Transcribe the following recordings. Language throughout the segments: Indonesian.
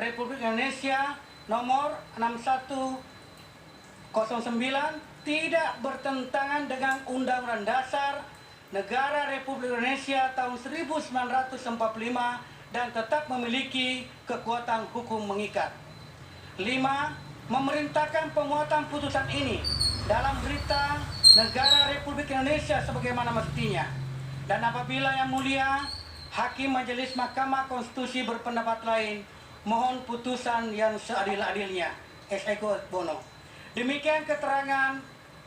Republik Indonesia nomor 6109 tidak bertentangan dengan Undang-Undang Dasar Negara Republik Indonesia tahun 1945 dan tetap memiliki kekuatan hukum mengikat. 5. Memerintahkan pemuatan putusan ini dalam berita Negara Republik Indonesia sebagaimana mestinya. Dan apabila Yang Mulia Hakim Majelis Mahkamah Konstitusi berpendapat lain, mohon putusan yang seadil-adilnya. S. Eko Bono. Demikian keterangan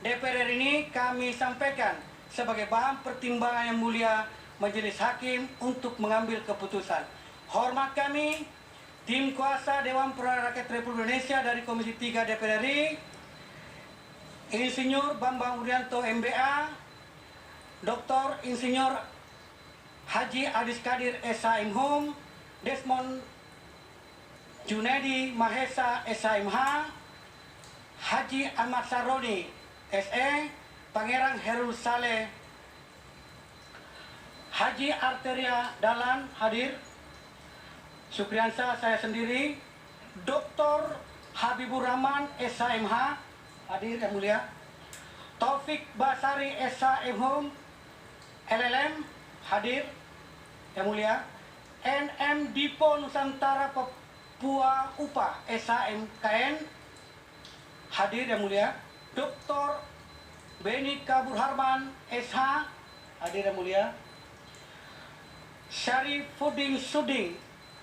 DPR ini kami sampaikan sebagai bahan pertimbangan Yang Mulia Majelis Hakim untuk mengambil keputusan. Hormat kami, tim kuasa Dewan Perwakilan Rakyat Republik Indonesia dari Komisi 3 DPR RI, Insinyur Bambang Urianto MBA, Dr. Insinyur Haji Adis Kadir SHMHum, Desmond Junedi Mahesa SHMH, Haji Ahmad Saroni SE, Pangeran Herul Saleh, Haji Arteria Dahlan hadir, Supriyansa saya sendiri, Dr. Habibur Rahman SHMH hadir Yang Mulia, Taufik Basari SHMHum LLM hadir Yang Mulia, NM Dipo Nusantara Papua UPA SHMKN hadir Yang Mulia, Dr. Beni Kabur Harman SH hadir Yang Mulia, Syarifuddin Suding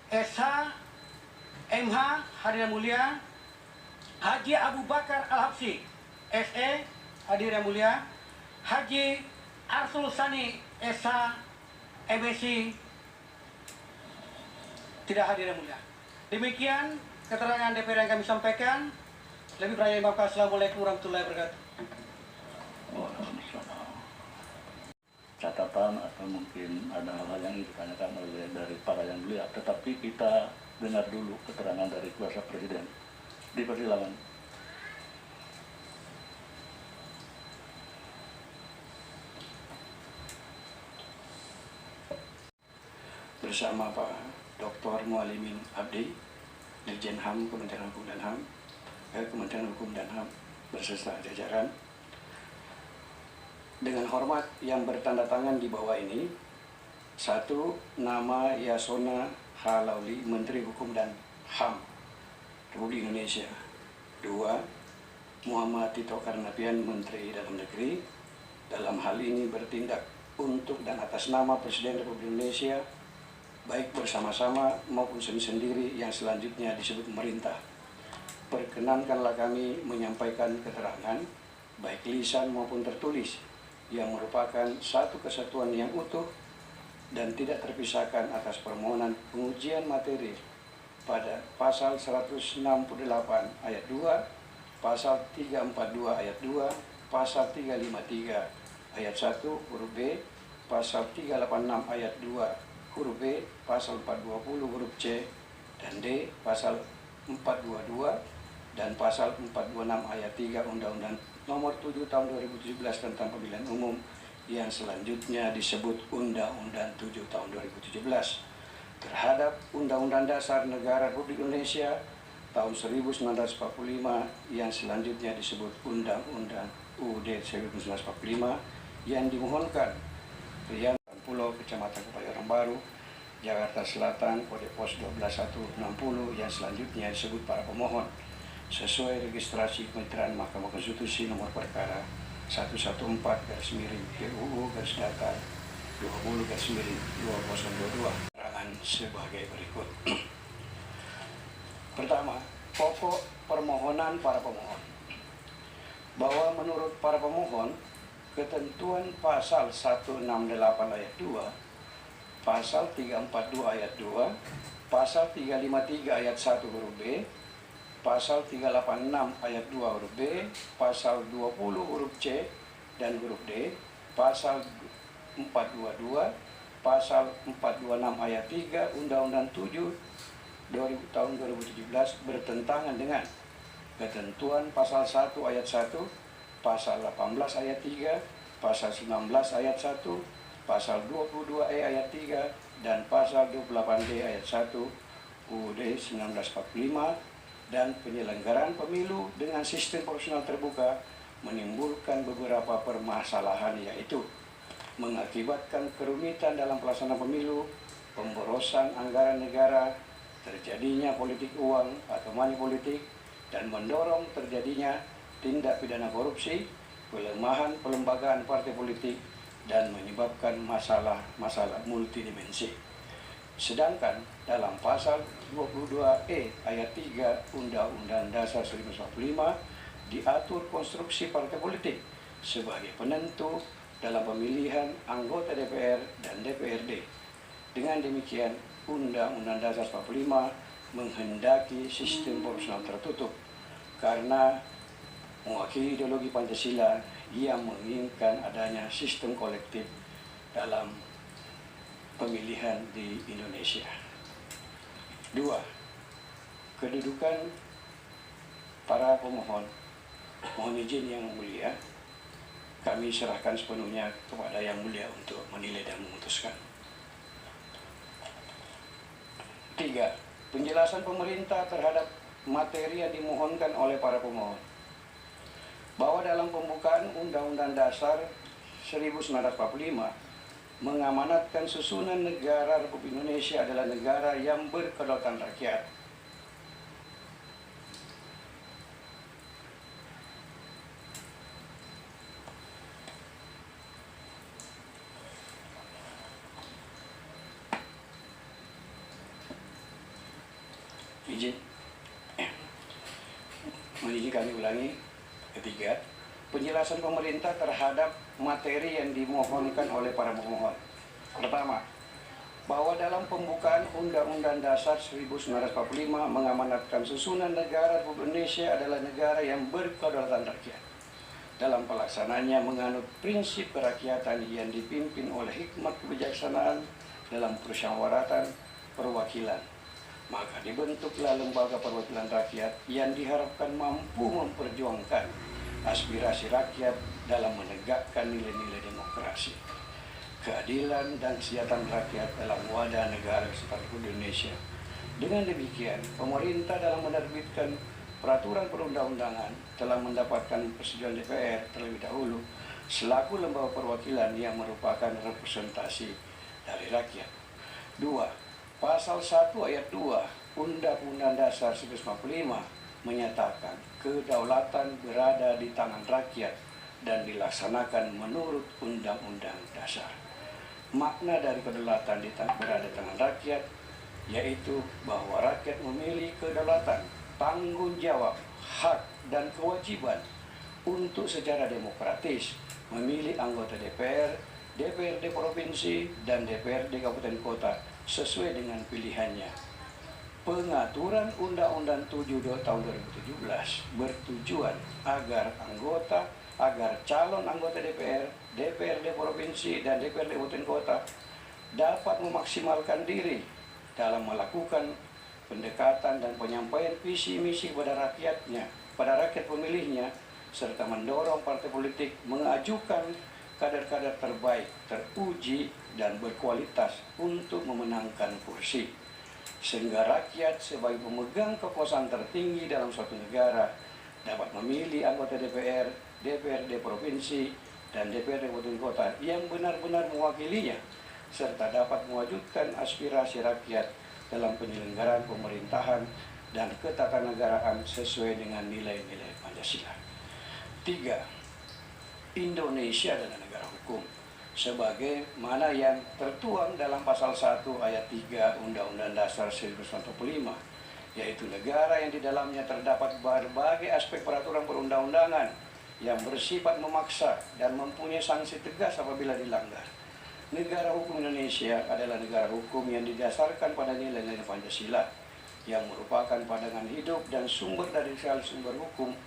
SH MH hadir Yang Mulia, Haji Abu Bakar Al-Habsyi SE hadir Yang Mulia, Haji Arsul Sani SH MSc tidak hadir Yang Mulia. Demikian keterangan DPR yang kami sampaikan. Lebih banyak terima kasih. Assalamualaikum warahmatullahi wabarakatuh. Catatan atau mungkin ada hal-hal yang ditanyakan oleh dari para yang mulia, tetapi kita dengar dulu keterangan dari kuasa presiden. Dipersilakan. Bersama Pak Dr. Mualimin Abdi, Dirjen HAM Kementerian Hukum dan HAM, Kementerian Hukum dan HAM beserta jajaran. Dengan hormat yang bertanda tangan di bawah ini, 1. Nama Yasona Halauli, Menteri Hukum dan HAM Republik Indonesia. 2. Muhammad Tito Karnavian, Menteri Dalam Negeri. Dalam hal ini bertindak untuk dan atas nama Presiden Republik Indonesia, baik bersama-sama maupun sendiri yang selanjutnya disebut pemerintah. Perkenankanlah kami menyampaikan keterangan, baik lisan maupun tertulis, yang merupakan satu kesatuan yang utuh dan tidak terpisahkan atas permohonan pengujian materi pada pasal 168 ayat 2, pasal 342 ayat 2, pasal 353 ayat 1 huruf B, pasal 386 ayat 2 huruf B, pasal 420 huruf C dan D, pasal 422 dan pasal 426 ayat 3 Undang-Undang Nomor 7 Tahun 2017 tentang Pemilihan Umum yang selanjutnya disebut Undang-Undang 7 Tahun 2017 terhadap Undang-Undang Dasar Negara Republik Indonesia tahun 1945 yang selanjutnya disebut Undang-Undang UUD 1945 yang dimohonkan Rian Pulau, Kecamatan Kebayoran Baru, Jakarta Selatan, kode pos 12160 yang selanjutnya disebut para pemohon sesuai registrasi Kementerian Mahkamah Konstitusi nomor perkara 114/PUU/Datar 20/2022. Keterangan sebagai berikut. Pertama, pokok permohonan para pemohon. Bahwa menurut para pemohon, ketentuan pasal 168 ayat 2, pasal 342 ayat 2, pasal 353 ayat 1 huruf B, pasal 386 ayat 2 huruf B, pasal 20 huruf C dan huruf D, pasal 422, pasal 426 ayat 3 Undang-Undang 7 tahun 2017 bertentangan dengan ketentuan pasal 1 ayat 1, pasal 18 ayat 3, pasal 19 ayat 1, pasal 22E ayat 3 dan pasal 28D ayat 1 UUD 1945 dan penyelenggaraan pemilu dengan sistem proporsional terbuka menimbulkan beberapa permasalahan, yaitu mengakibatkan kerumitan dalam pelaksanaan pemilu, pemborosan anggaran negara, terjadinya politik uang atau money politik, dan mendorong terjadinya tindak pidana korupsi, pelemahan pelembagaan partai politik, dan menyebabkan masalah-masalah multidimensi. Sedangkan dalam pasal 22E ayat 3 Undang-Undang Dasar 1945 diatur konstruksi partai politik sebagai penentu dalam pemilihan anggota DPR dan DPRD. Dengan demikian, Undang-Undang Dasar 45 menghendaki sistem proporsional tertutup karena mewakili ideologi Pancasila yang menginginkan adanya sistem kolektif dalam pemilihan di Indonesia. 2. Kedudukan para pemohon. Mohon izin yang mulia, kami serahkan sepenuhnya kepada yang mulia untuk menilai dan memutuskan. 3. Penjelasan pemerintah terhadap materi yang dimohonkan oleh para pemohon. Bahwa dalam pembukaan Undang-Undang Dasar 1945 mengamanatkan susunan negara Republik Indonesia adalah negara yang berkedaulatan rakyat. Izin kami ulangi. Ketiga, penjelasan pemerintah terhadap materi yang dimohonkan oleh para pemohon. Pertama, bahwa dalam pembukaan Undang-Undang Dasar 1945 mengamanatkan susunan negara Republik Indonesia adalah negara yang berkedaulatan rakyat. Dalam pelaksanaannya menganut prinsip kerakyatan yang dipimpin oleh hikmat kebijaksanaan dalam permusyawaratan perwakilan. Maka dibentuklah lembaga perwakilan rakyat yang diharapkan mampu memperjuangkan aspirasi rakyat dalam menegakkan nilai-nilai demokrasi, keadilan dan kesejahteraan rakyat dalam wadah negara kesatuan Republik Indonesia. Dengan demikian, pemerintah dalam menerbitkan peraturan perundang-undangan telah mendapatkan persetujuan DPR terlebih dahulu selaku lembaga perwakilan yang merupakan representasi dari rakyat. 2. Pasal 1 ayat 2 Undang-Undang Dasar 1945 menyatakan kedaulatan berada di tangan rakyat dan dilaksanakan menurut Undang-Undang Dasar. Makna dari kedaulatan berada di tangan rakyat yaitu bahwa rakyat memiliki kedaulatan, tanggung jawab, hak, dan kewajiban untuk secara demokratis memilih anggota DPR, DPRD Provinsi, dan DPRD Kabupaten Kota sesuai dengan pilihannya. Pengaturan Undang-Undang 7 tahun 2017 bertujuan agar calon anggota DPR, DPRD Provinsi, dan DPRD Kabupaten Kota dapat memaksimalkan diri dalam melakukan pendekatan dan penyampaian visi misi kepada rakyatnya, pada rakyat pemilihnya, serta mendorong partai politik mengajukan kader-kader terbaik, teruji, dan berkualitas untuk memenangkan kursi. Sehingga rakyat sebagai pemegang kekuasaan tertinggi dalam suatu negara dapat memilih anggota DPR, DPRD Provinsi, dan DPRD Kabupaten Kota yang benar-benar mewakilinya, serta dapat mewujudkan aspirasi rakyat dalam penyelenggaraan pemerintahan dan ketatanegaraan sesuai dengan nilai-nilai Pancasila. 3. Indonesia adalah negara hukum sebagai mana yang tertuang dalam pasal 1 ayat 3 Undang-Undang Dasar 1945, yaitu negara yang di dalamnya terdapat berbagai aspek peraturan perundang-undangan yang bersifat memaksa dan mempunyai sanksi tegas apabila dilanggar. Negara hukum Indonesia adalah negara hukum yang didasarkan pada nilai-nilai Pancasila yang merupakan pandangan hidup dan sumber dari segala sumber hukum.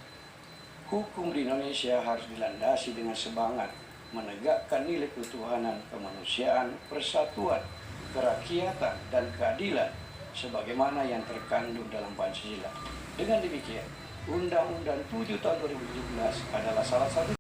Hukum di Indonesia harus dilandasi dengan semangat menegakkan nilai ketuhanan, kemanusiaan, persatuan, kerakyatan, dan keadilan sebagaimana yang terkandung dalam Pancasila. Dengan demikian, Undang-Undang 7 tahun 2017 adalah salah satu